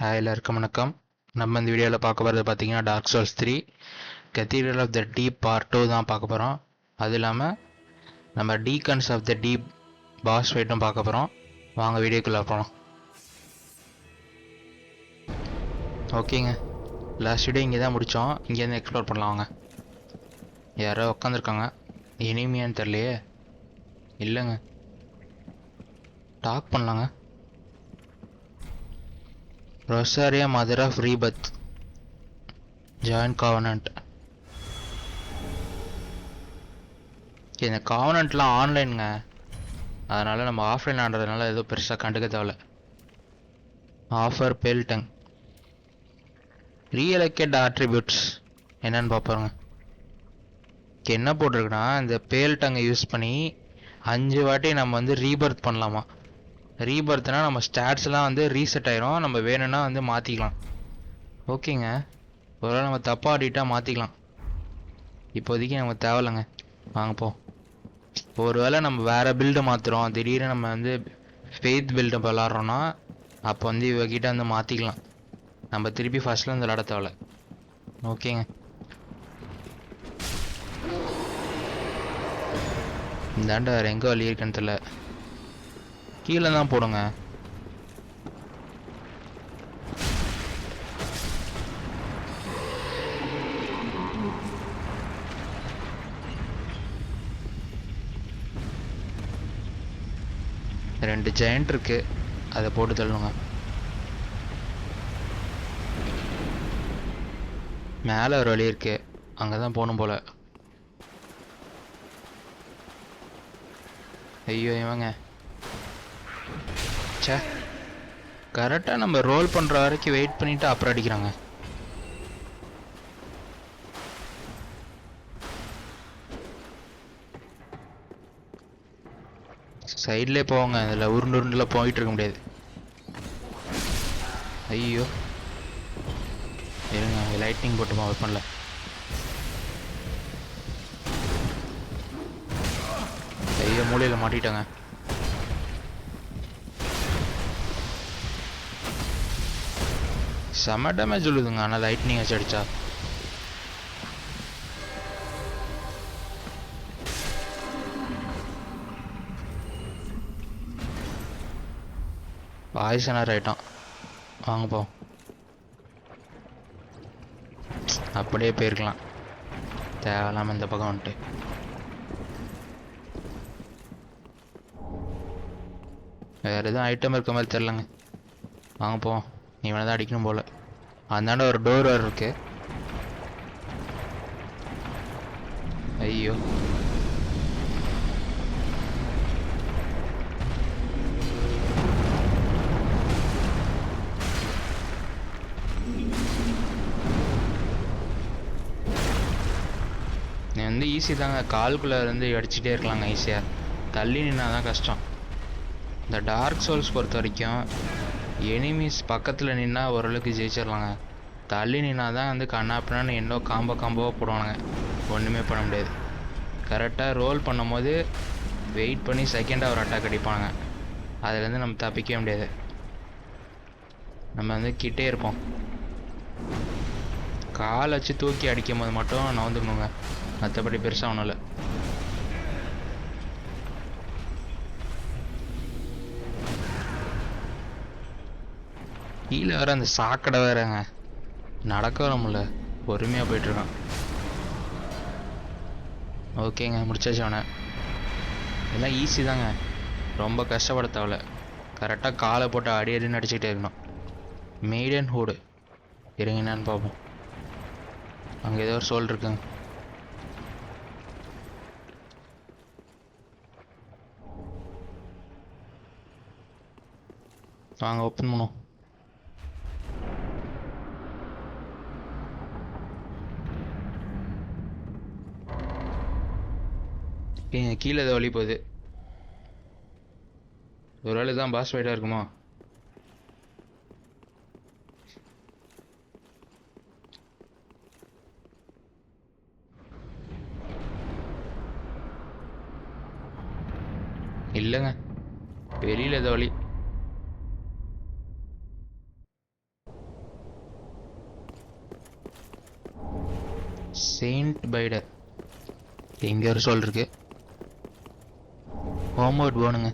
எல்லாருக்கும் வணக்கம். நம்ம இந்த வீடியோவில் பார்க்க போகிறது பார்த்தீங்கன்னா Dark Souls 3 Cathedral of the Deep part 2 தான் பார்க்க போகிறோம். அது இல்லாமல் நம்ம Deacons of the Deep boss ஃபைட்டும் பார்க்க போகிறோம். வாங்க வீடியோக்குள்ளே போகலாம். ஓகேங்க, லாஸ்ட் வீடியோ இங்கே தான் முடித்தோம். இங்கேருந்து எக்ஸ்ப்ளோர் பண்ணலாம். வாங்க. யாரோ உட்காந்துருக்காங்க. இனிமையான்னு தெரியலையே. இல்லைங்க, டாக் பண்ணலாங்க. ரொசாரியா மதர் ஆஃப் ரீபத் ஜாயின் காவனன்ட். இந்த காவனன்ட்லாம் ஆன்லைனுங்க, அதனால் நம்ம ஆஃப்லைன் ஆடுறதுனால எதுவும் பெருசாக கண்டுக்க தேவையில்ல. ஆஃபர் பேல்டங் ரீஎலக்கேட் ஆட்ரிபியூட்ஸ் என்னன்னு பார்ப்பாருங்க. என்ன போட்டிருக்குன்னா, இந்த பேல்டங்கை யூஸ் பண்ணி 5 வாட்டி நம்ம வந்து ரீபர்த் பண்ணலாமா. ரீபர்த்னா நம்ம ஸ்டாட்ஸ்லாம் வந்து ரீசெட் ஆயிரும். நம்ம வேணும்னா வந்து மாற்றிக்கலாம். ஓகேங்க, ஒருவேளை நம்ம தப்பாக ஆடிட்டால் மாற்றிக்கலாம். இப்போதைக்கு நமக்கு தேவையில்லைங்க. வாங்க போ. ஒருவேளை நம்ம வேறு பில்டு மாற்றுறோம், திடீர்னு நம்ம வந்து ஃபெய்த் பில்டு விளாட்றோன்னா அப்போ வந்து இவகிட்ட வந்து மாற்றிக்கலாம். நம்ம திருப்பி ஃபர்ஸ்ட்ல இருந்து விளாட தேவையில்ல. ஓகேங்க, இந்தாண்ட வேறு எங்கே வழி இருக்குன்னு தெரியல. கீழே தான் போடுங்க. ரெண்டு ஜெயண்ட் இருக்கு, அதை போட்டு தள்ளுங்க. மேலே ஒரு வழி இருக்கு, அங்கே தான் போகணும் போல. ஐயோ இவங்க சே, கரெக்டாக நம்ம ரோல் பண்ணுற வரைக்கும் வெயிட் பண்ணிவிட்டு அப்புறம் அடிக்கிறாங்க. சைட்லேயே போவாங்க, அதில் உருண்டு உருண்டில் போயிட்டு இருக்க முடியாது. ஐயோ இருங்க, லைட்னிங் போட்டுமா வெப்பன்ல. ஐயோ மூலையில் மாட்டிட்டாங்க. செம டேமேஜ் சொல்லுதுங்க, ஆனால் லைட்னிங் வச்சு அடிச்சா. பாய்சனர் ஆயிட்டோம். வாங்க போ. அப்படியே போயிருக்கலாம், தேவையில்லாமல் இந்த பக்கம் வந்துட்டு. வேறு எதுவும் ஐட்டம் இருக்க மாதிரி தெரிலங்க. வாங்க போ. நீ வேணா தான் அடிக்கணும் போல். அந்தாண்ட ஒரு டோர் வேறு இருக்கு. ஐயோ நீ வந்து ஈஸி தாங்க, கால்குள்ளே இருந்து அடிச்சுட்டே இருக்கலாங்க ஈஸியாக. தள்ளி நின்னா தான் கஷ்டம். இந்த டார்க் சோல்ஸ் பொறுத்த வரைக்கும் எனிமீஸ் பக்கத்தில் நின்னா ஓரளவுக்கு ஜெயிச்சிடலாங்க. தள்ளி நின்னா தான் வந்து கண்ணாப்பினான்னு என்னோ காம்போவாக போடுவானுங்க, ஒன்றுமே பண்ண முடியாது. கரெக்டாக ரோல் பண்ணும் போது வெயிட் பண்ணி செகண்டாக ஒரு அட்டாக் அடிப்பாங்க, அதுலேருந்து நம்ம தப்பிக்கவே முடியாது. நம்ம வந்து கிட்டே இருப்போம். கால் வச்சு தூக்கி அடிக்கும் போது மட்டும் நவுந்துக்கணுங்க, மற்றபடி பெருசாக ஒன்றும் இல்லை. கீழே வேற அந்த சாக்கடை வேறங்க, நடக்க வர முடியல, பொறுமையாக போயிட்டுருக்கான். ஓகேங்க, முடிச்சாச்சு அவனை. எல்லாம் ஈஸி தாங்க, ரொம்ப கஷ்டப்பட தேவையில்ல. கரெக்டாக காலை போட்டு அடி அடின்னு அடிச்சுக்கிட்டே இருக்கணும். மெய்டன் ஹூடு இருங்க, என்னன்னு பார்ப்போம். அங்கே ஏதோ ஒரு சோல் இருக்குங்க. வாங்க ஓப்பன் பண்ணுவோம். கீழே ஏதோ வழி போகுது. ஒரு வேளை தான் பாஸ் ஃபைட்டாக இருக்குமா? இல்லைங்க, வெளியில் ஏதோ வழி. செயின்ட் பைடர் எங்கே ஒரு சொல் இருக்கு. ஹோம்வர்ட் போகணுங்க.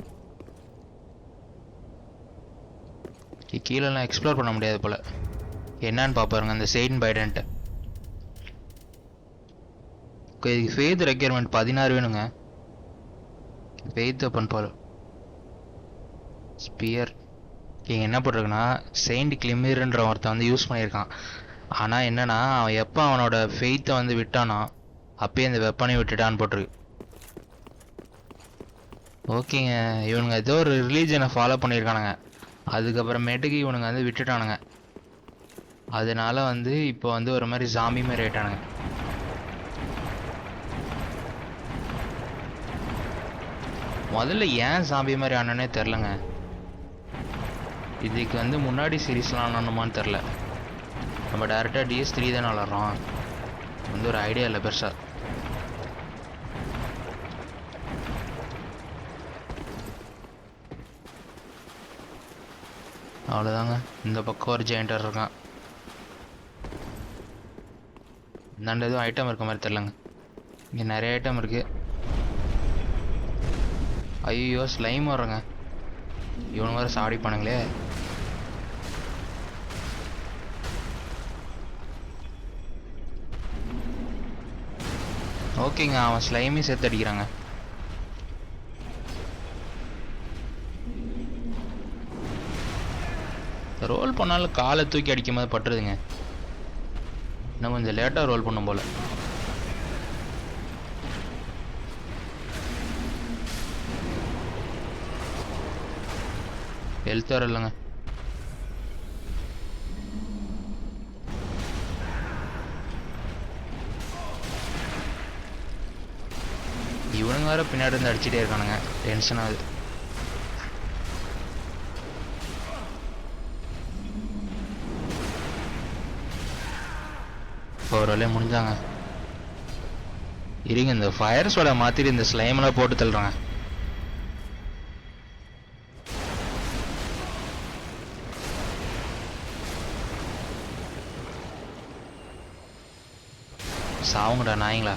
கீழெல்லாம் எக்ஸ்ப்ளோர் பண்ண முடியாது போல். என்னன்னு பார்ப்பாருங்க அந்த செயின்ட் பைடன்ட்டு. ஃபெய்த் ரெக்யர்மெண்ட் 16 வேணுங்க. ஃபெய்த் ஓப்பன் போல் ஸ்பியர். இங்கே என்ன போட்டிருக்குன்னா செயின்ட் கிளிமிர்ன்ற ஒருத்தன் வந்து யூஸ் பண்ணியிருக்கான். ஆனால் என்னன்னா அவன் எப்போ அவனோட ஃபெய்த்தை வந்து விட்டானோ அப்பயே அந்த வெப்பனை விட்டுட்டான்னு போட்டிருக்கு. ஓகேங்க, இவனுங்க ஏதோ ஒரு ரிலீஜனை ஃபாலோ பண்ணியிருக்கானுங்க. அதுக்கப்புறமேட்டுக்கு இவனுங்க வந்து விட்டுட்டானுங்க. அதனால வந்து இப்போ வந்து ஒரு மாதிரி ஜாம்பி மாதிரி ஆயிட்டானுங்க. முதல்ல ஏன் ஜாம்பி மாதிரி ஆனோன்னே தெரிலங்க. இதுக்கு வந்து முன்னாடி சீரீஸ்லாம் ஆனோமான்னு தெரில. நம்ம டேரெக்டாக DS3 தானே விளாட்றோம். வந்து ஒரு ஐடியா இல்லை பெருசாக. அவ்வளோதாங்க. இந்த பக்கம் ஒரு ஜெயிண்டர் இருக்கான். இந்தாண்ட எதுவும் ஐட்டம் இருக்க மாதிரி தெரிலங்க. இங்கே நிறைய ஐட்டம் இருக்குது. ஐயோ ஸ்லைம் வர்றங்க. இவனு வேறு சாடிப்பானுங்களே. ஓகேங்க, அவன் ஸ்லைமே சேர்த்து அடிக்கிறாங்க. ரோல் பண்ணாலும் காலை தூக்கி அடிக்கும் போது பட்டுருதுங்க. இன்னும் கொஞ்சம் லேட்டாக ரோல் பண்ணும் போல். ஹெல்த் வர இல்லைங்க. இவனுங்க வேறு பின்னாடி இருந்து அடிச்சுட்டே இருக்கானுங்க. டென்ஷன் ஆகுது. ஒரு வேலையை முடிஞ்சாங்க. இருங்க, இந்த ஃபயர் சோட மாற்றிட்டு இந்த ஸ்லைமெல்லாம் போட்டு தள்ளுறாங்க. சாவுங்கடா நாய்ங்களா.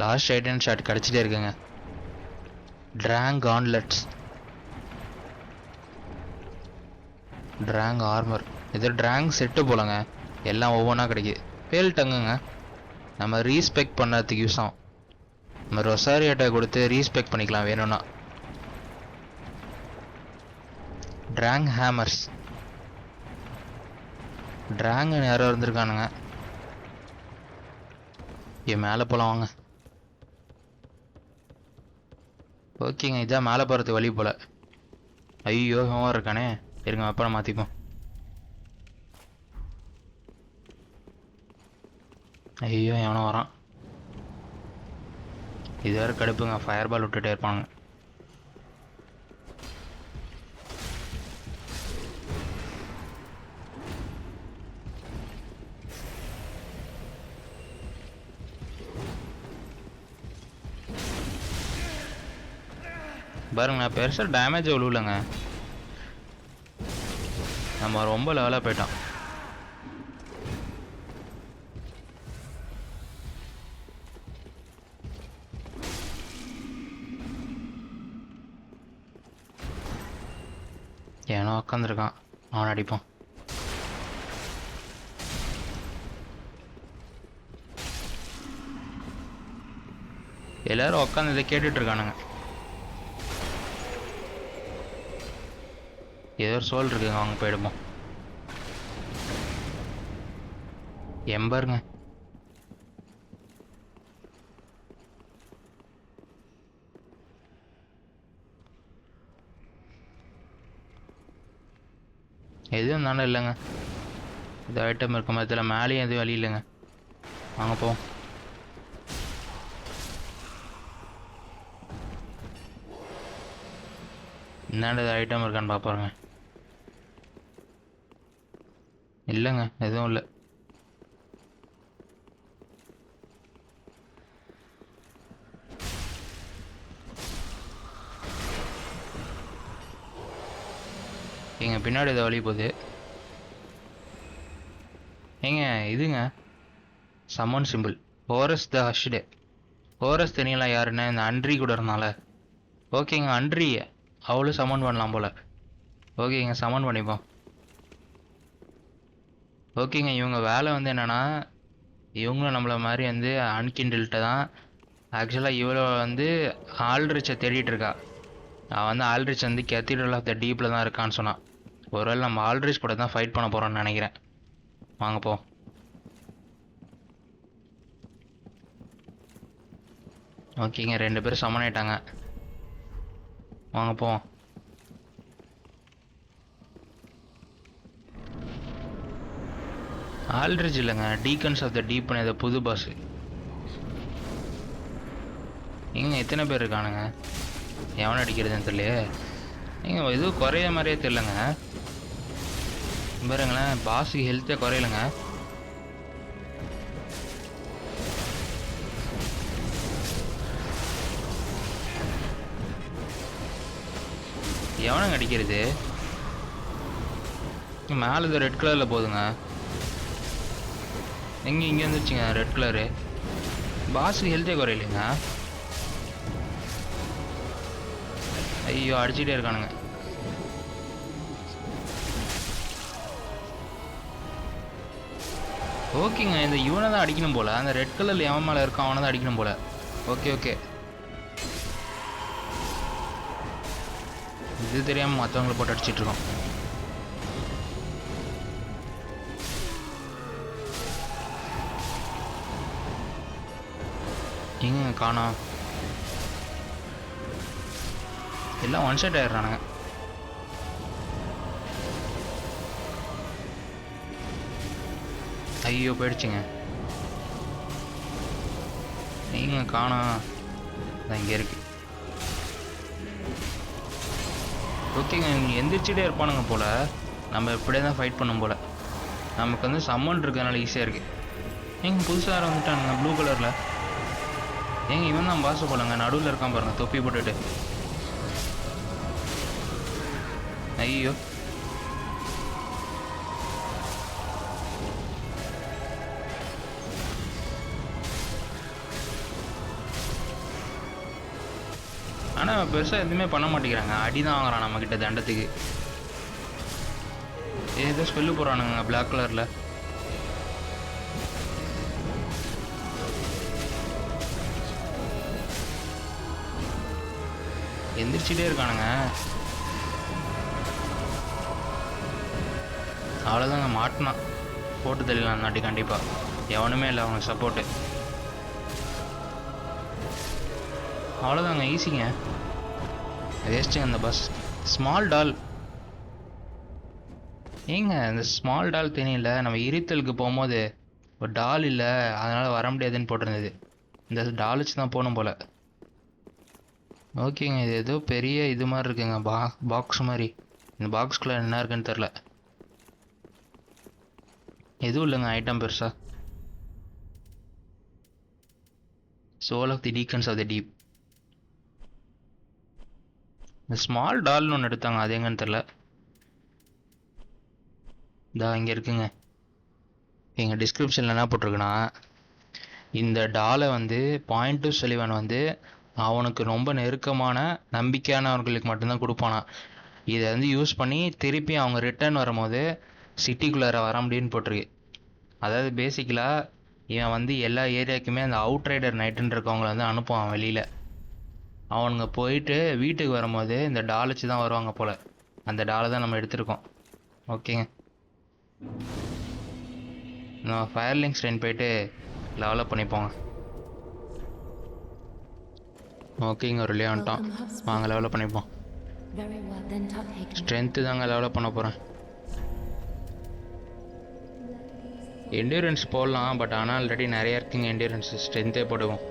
லாஸ்ட் ஐட்டன் ஷாட் கிடச்சிட்டே இருக்குங்க. ட்ராங் கான்லெட்ஸ், ட்ராங் ஆர்மர், இது ட்ராங் செட்டு போலங்க. எல்லாம் ஒவ்வொன்றா கிடைக்குது. பேல் டங்குங்க. நம்ம ரீஸ்பெக்ட் பண்ணதுக்கு யூஸ் ஆகும். நம்ம ரொசாரியாட்டை கொடுத்து ரீஸ்பெக்ட் பண்ணிக்கலாம் வேணும்னா. ட்ராங் ஹேமர்ஸ், ட்ராங் யாரோ இருந்திருக்கானுங்க. என் மேலே போகலாம் வாங்க. ஓகேங்க, இதான் மேலே போகிறதுக்கு வழி போல். ஐயோ இவன் இருக்கானே. இருங்க அப்புறம் மாற்றிப்போம். ஐயோ எவனோ வரான். இது வேறு கடுப்புங்க. ஃபயர் பால் விட்டுட்டே இருப்பாங்க. பாருங்க, பெருசாக டேமேஜ் விழுலங்க. நம்ம ரொம்ப லெவலாக போயிட்டோம். ஏனோ உக்காந்துருக்கான், அவன் அடிப்போம். எல்லாரும் உக்காந்து இதை கேட்டுட்டு இருக்கானுங்க. ஏதோ ஒரு சோல் இருக்குங்க, அவங்க போயிடுவோம். எம்பருங்க. எதுவும் தானே இல்லைங்க. இது ஐட்டம் இருக்க மாதிரி மேலேயும் எதுவும் வழி இல்லைங்க. வாங்க போவோம். இந்தாண்ட ஐட்டம் இருக்கான்னு பார்ப்பாருங்க. இல்லைங்க, எதுவும் இல்லை. எங்க பின்னாடி ஏதோ வழி போகுது. ஏங்க இதுங்க சம்மன் சிம்பிள். ஹோரஸ் த ஹஷ்டு. ஹோரஸ் தெரியல யாருன்னு, இந்த அன்ட்ரி கூட இருந்தால. ஓகேங்க அன்ட்ரி அவளும் சம்மன் பண்ணலாம் போல. ஓகேங்க சம்மன் பண்ணிப்போம். ஓகேங்க இவங்க வேலை வந்து என்னன்னா, இவங்களும் நம்மள மாதிரி வந்து அன்கிண்டில்கிட்ட தான். ஆக்சுவலாக இவ்வளோ வந்து ஆல்ரிச்சை தேடிட்டு இருக்கா. அவன் வந்து ஆல்ரிச் வந்து கேத்தீட்ரல் ஆஃப் த டீப்பில் தான் இருக்கான்னு சொன்னான். ஒருவேளை நம்ம ஆல்ரிச் கூட தான் ஃபைட் பண்ண போகிறோம்னு நினைக்கிறேன். வாங்க போ. ஓகேங்க 2 பேரும் சமன் ஆயிட்டாங்க. வாங்க போ. ஆல்ரிச் இல்லைங்க, டீக்கன்ஸ் ஆஃப் த டீப்னு இதை புது பாஸ். இங்கே எத்தனை பேர் இருக்கானுங்க? எவனை அடிக்கிறதுன்னு தெரியலையே. நீங்கள் எதுவும் குறைய மாதிரியே தெரிலங்க. பாருங்களேன், பாஸுக்கு ஹெல்த்தே குறையலைங்க. எவனுங்க அடிக்கிறது? மேலே இது ரெட் கலரில் போகுதுங்க. இங்கே வந்துருச்சுங்க ரெட் கலரு. பாஸுக்கு ஹெல்த்தே குறையிலைங்க. ஐயோ அடிச்சுட்டே இருக்கானுங்க. ஓகேங்க இந்த இவனை தான் அடிக்கணும் போல. அந்த ரெட் கலரில் எவன் மேலே இருக்கான் அவனை தான் அடிக்கணும் போல. Okay okay. இது தெரியாமல் மற்றவங்களை போட்டு அடிச்சிட்டு இருக்கோம். எங்க காணோம். எல்லாம் ஒன் ஷாட் ஆயிடுறானுங்க. ஐயோ போயிடுச்சுங்க. நீங்க காணோம். இங்கே இருக்கு. ஓகேங்க இவங்க எந்திரிச்சிட்டே இருப்பானுங்க போல். நம்ம இப்படியே தான் ஃபைட் பண்ணும் போல். நமக்கு வந்து சம்மன் இருக்கிறதுனால ஈஸியாக இருக்குது. எங்க புதுசாக யாரும் வந்துட்டானுங்க ப்ளூ கலரில். ஏங்க இவன் தான் பாச போலங்க, நடுவில் இருக்கான் பாருங்க தொப்பி போட்டுட்டு. ஐயோ ஆனால் பெருசாக எதுவுமே பண்ண மாட்டேங்கிறாங்க. அடி தான் வாங்குறான் நம்மக்கிட்ட தண்டத்துக்கு. ஏதோ ஸ்பெல்லு போடுறானுங்க பிளாக் கலரில். எந்திரிச்சிட்டே இருக்கானுங்க. அவ்வளோதாங்க மாட்டினான். போட்டு தெரியலாம் நாட்டி கண்டிப்பாக. எவனுமே இல்லை அவங்க சப்போர்ட்டு. அவ்வளோதாங்க ஈஸிங்க. வேஸ்ட்டுங்க அந்த பஸ். ஸ்மால் டால். ஏங்க இந்த ஸ்மால் டால் தெரியல. நம்ம இருத்தலுக்கு போகும்போது ஒரு டால் இல்லை அதனால் வர முடியாதுன்னு போட்டிருந்தது. இந்த டால் வச்சு தான் போகணும் போல். ஓகேங்க இது ஏதோ பெரிய இது மாதிரி இருக்குங்க. பாக்ஸ் மாதிரி. இந்த பாக்ஸ்குள்ளே என்ன இருக்குன்னு தெரில. எதுவும் இல்லைங்க ஐட்டம் பெருசா. Soul of the Deacons of the Deep. இந்த ஸ்மால் டால்னு ஒன்று எடுத்தாங்க, அது எங்கன்னு தெரில. இதா இங்கே இருக்குங்க. எங்கள் டிஸ்கிரிப்ஷனில் என்ன போட்டிருக்குன்னா, இந்த டாலை வந்து பாயிண்ட் டு செலிவன் வந்து அவனுக்கு ரொம்ப நெருக்கமான நம்பிக்கையானவர்களுக்கு மட்டும்தான் கொடுப்பானா. இதை வந்து யூஸ் பண்ணி திருப்பி அவங்க ரிட்டர்ன் வரும்போது சிட்டிக்குள்ளார வர முடியும்னு போட்டிருக்கு. அதாவது பேசிக்கலாக இவன் வந்து எல்லா ஏரியாவுக்குமே அந்த அவுட் ரைடர் நைட்டுன்னு இருக்கவங்கள வந்து அனுப்புவான் வெளியில். அவனுங்க போயிட்டு வீட்டுக்கு வரும்போது இந்த டால் வச்சு தான் வருவாங்க போல். அந்த டாலை தான் நம்ம எடுத்திருக்கோம். ஓகேங்க நம்ம ஃபயர்லிங்க் ஸ்ட்ரெயின் போயிட்டு லெவலப் பண்ணிப்போங்க. ஓகேங்க ஒரு வழியாக வந்துட்டான். வாங்க லெவலப் பண்ணிப்போம். ஸ்ட்ரென்த்து தாங்க லெவலப் பண்ண போகிறேன். என்டியூரன்ஸ் போடலாம், பட் ஆனால் ஆல்ரெடி நிறையா இருக்குங்க என்டியூரன்ஸ். ஸ்ட்ரென்த்தே போடுவோம்.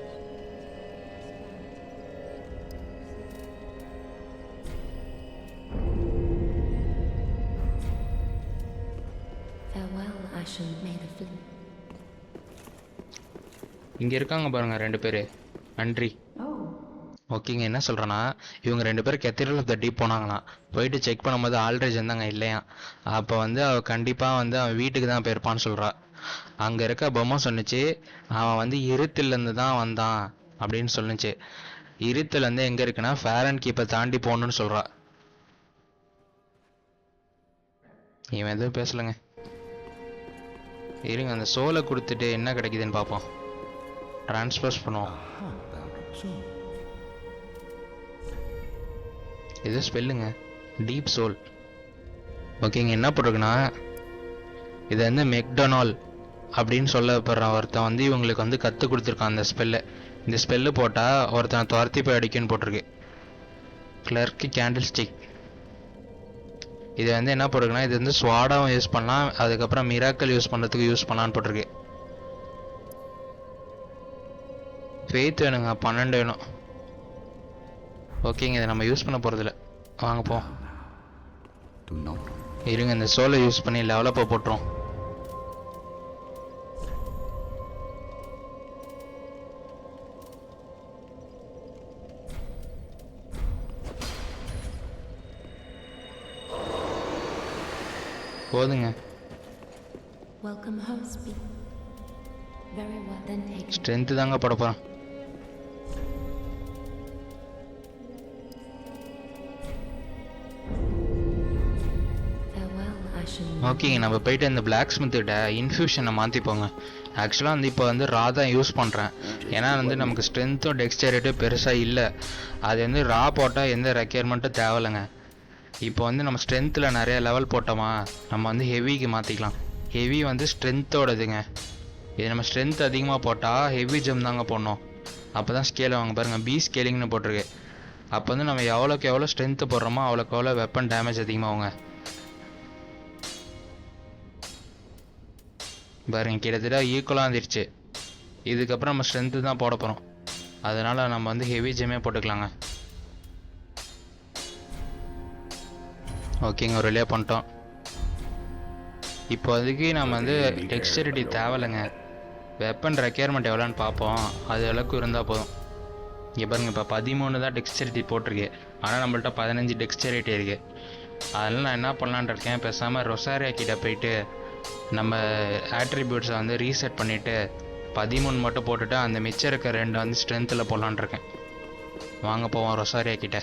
இங்கே இருக்காங்க பாருங்க 2 பேர். நன்றி. ஓகேங்க, என்ன சொல்கிறேன்னா, இவங்க 2 பேரும் கெத்தீட்ரல் ஆஃப் த டீப் போனாங்களாம். போயிட்டு செக் பண்ணும்போது ஆல்ட்ரேஜ் வந்து அங்கே இல்லையா. அப்போ வந்து அவள் கண்டிப்பாக வந்து அவன் வீட்டுக்கு தான் போயிருப்பான்னு சொல்கிறா. அங்கே இருக்க பொம்மை சொன்னுச்சு, அவன் வந்து இருட்டிலேருந்து தான் வந்தான் அப்படின்னு சொல்லுச்சு. இருட்டுலேருந்து எங்கே இருக்குன்னா ஃபேரன் கீப்பை தாண்டி போகணுன்னு சொல்கிறா. இவன் எதுவும் பேசலைங்க. இருங்க, அந்த சோலை கொடுத்துட்டு என்ன கிடைக்குதுன்னு பார்ப்போம். ட்ரான்ஸ்ஃபர்ஸ் பண்ணுவோம். இது ஸ்பெல்லுங்க, டீப் சோல். ஓகேங்க, என்ன போட்டிருக்குன்னா, இது வந்து மெக்டொனால் அப்படின்னு சொல்லப்படுற ஒருத்தன் வந்து இவங்களுக்கு வந்து கற்றுக் கொடுத்துருக்கான் அந்த ஸ்பெல்லை. இந்த ஸ்பெல்லு போட்டால் ஒருத்தனை துரத்தி போய் அடிக்குன்னு போட்டிருக்கு. Clerk candle stick. இது வந்து என்ன போட்டிருக்குன்னா, இது வந்து ஸ்வாடாவும் யூஸ் பண்ணலாம், அதுக்கப்புறம் மிராக்கல் யூஸ் பண்ணுறதுக்கு யூஸ் பண்ணலான்னு போட்டிருக்கு. ஃபெய்த் வேணுங்க, 12 வேணும். ஓகேங்க, இதை நம்ம யூஸ் பண்ண போகிறதில்ல, வாங்க போ. இருங்க, இந்த சோலை யூஸ் பண்ணி லெவலப்பை போட்டுரும். போதுங்க, ஸ்ட்ரென்த்து தாங்க போட போகிறேன். ஓகேங்க, நம்ம போயிட்டு இந்த பிளாக் ஸ்மித்திட்ட இன்ஃபியூஷனை மாற்றிப்போங்க. ஆக்சுவலாக வந்து இப்போ வந்து ரா தான் யூஸ் பண்ணுறேன். ஏன்னா வந்து நமக்கு ஸ்ட்ரென்த்தும் டெக்ஸ்டரிட்டும் பெருசாக இல்லை. அது வந்து ரா போட்டால் எந்த ரெக்யர்மெண்ட்டும் தேவையில்லைங்க. இப்போ வந்து நம்ம ஸ்ட்ரென்த்தில் நிறைய லெவல் போட்டோமா, நம்ம வந்து ஹெவிக்கு மாற்றிக்கலாம். ஹெவி வந்து ஸ்ட்ரென்த்தோடதுங்க. இது நம்ம ஸ்ட்ரென்த் அதிகமாக போட்டால் ஹெவி ஜம் தாங்க போடணும். அப்போ தான் ஸ்கேல் வாங்க பாருங்கள், பி ஸ்கேலிங்னு போட்டிருக்கு. அப்போ வந்து நம்ம எவ்வளோக்கு எவ்வளோ ஸ்ட்ரென்த்து போடுறோமோ அவ்வளோக்கு எவ்வளோ வெப்பன் டேமேஜ் அதிகமாகுங்க. பாருங்க, கிட்டத்தட்ட ஈக்குவலாக வந்துருச்சு. இதுக்கப்புறம் நம்ம ஸ்ட்ரென்த்து தான் போட போகிறோம். அதனால் நம்ம வந்து ஹெவி ஜெம்மே போட்டுக்கலாங்க. ஓகேங்க, ஒரு வழியாக பண்ணிட்டோம். இப்போ அதுக்கு நம்ம வந்து டெக்ஸ்டரிட்டி தேவையில்லைங்க. வெப்பன் ரெக்யர்மெண்ட் எவ்வளோன்னு பார்ப்போம். அது அளவுக்கு இருந்தால் போதும். இங்கே பாருங்கள், இப்போ 13 தான் டெக்ஸ்டரிட்டி போட்டிருக்கு. ஆனால் நம்மள்ட்ட 15 டெக்ஸ்டரிட்டி இருக்குது. அதனால் நான் என்ன பண்ணலான் இருக்கேன், பேசாமல் ரொசாரியா கிட்ட போயிட்டு நம்ம ஆட்ரிபியூட்ஸை வந்து ரீசெட் பண்ணிவிட்டு 13 மட்டும் போட்டுட்டு அந்த மிச்சம் இருக்க 2 வந்து ஸ்ட்ரென்த்தில் போடலான் இருக்கேன். வாங்க போவோம் ரொசாரியா கிட்ட.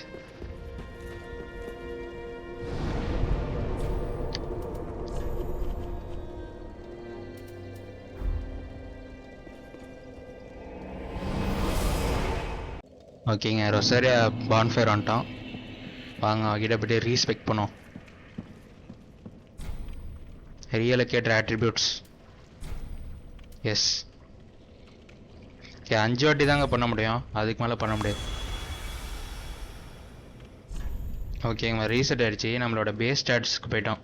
ஓகேங்க, ரொசாரியா பான்ஃபயர் வந்துட்டோம். வாங்க அவகிட்ட போய்ட்டு ரீஸ்பெக்ட் பண்ணுவோம். Reallocate attributes. எஸ். ஓகே, 5 வாட்டி தாங்க பண்ண முடியும், அதுக்கு மேலே பண்ண முடியாது. ஓகேங்க, ரீசெட் ஆகிடுச்சு. நம்மளோட பேஸ் ஸ்டாட்ஸ்க்கு போயிட்டோம்.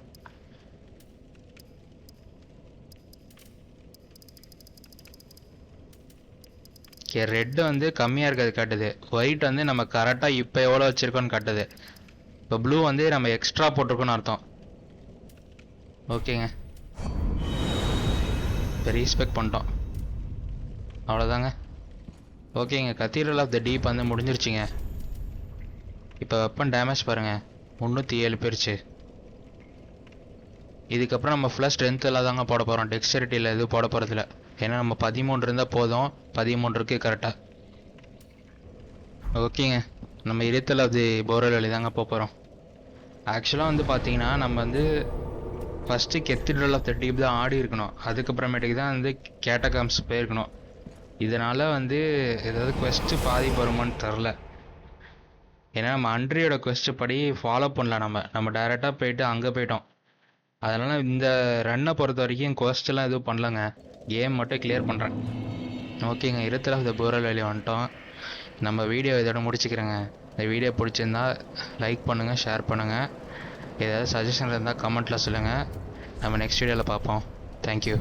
ஓகே, ரெட்டு வந்து கம்மியாக இருக்கிறது காட்டுது. ஒயிட் வந்து நம்ம கரெக்டாக இப்போ எவ்வளோ வச்சுருக்கோன்னு காட்டுது. இப்போ ப்ளூ வந்து நம்ம எக்ஸ்ட்ரா போட்டிருக்கோன்னு அர்த்தம். ஓகேங்க, இப்போ ரீஸ்பெக்ட் பண்ணிட்டோம், அவ்வளோதாங்க. ஓகேங்க, கத்தீட்ரல் ஆஃப் த டீப் வந்து முடிஞ்சிருச்சுங்க. இப்போ வெப்பன் டேமேஜ் பாருங்கள், 307 போயிருச்சு. இதுக்கப்புறம் நம்ம ஃபுல்லாக ஸ்ட்ரென்த்தில் தாங்க போட போகிறோம், டெக்ஸ்டரிட்டியில் எதுவும் போட போகிறதில்ல. ஏன்னா நம்ம 13 இருந்தால் போதும், 13 இருக்குது கரெக்டாக. ஓகேங்க, நம்ம இருத்தல் ஆஃப் தி போரல் வழி தாங்க போகிறோம். ஆக்சுவலாக வந்து பார்த்தீங்கன்னா நம்ம வந்து first Cathedral of the Deep தான் ஆடி இருக்கணும். அதுக்கப்புறமேட்டுக்கு தான் வந்து கேட்டகாம்ஸ் போயிருக்கணும். இதனால் வந்து ஏதாவது குவெஸ்ட்டு பாதி வருமானு தெரில. ஏன்னா நம்ம அண்ட்ரியோட குவெஸ்ட்டு படி ஃபாலோ பண்ணல. நம்ம டைரெக்டாக போயிட்டு அங்கே போயிட்டோம். அதனால் இந்த ரன்னை பொறுத்த வரைக்கும் குவெஸ்ட்லாம் எதுவும் பண்ணலங்க, கேம் மட்டும் கிளியர் பண்ணுறேன். ஓகேங்க, இருத்தல் ஆஃப் த போரல் வேலி வந்துட்டோம். நம்ம வீடியோ இதோட முடிச்சுக்கிறேங்க. இந்த வீடியோ பிடிச்சிருந்தா லைக் பண்ணுங்கள், ஷேர் பண்ணுங்கள். ஏதாவது சஜஷன் இருந்தால் கமெண்ட்டில் சொல்லுங்கள். நம்ம நெக்ஸ்ட் வீடியோவில் பார்ப்போம். தேங்க்யூ.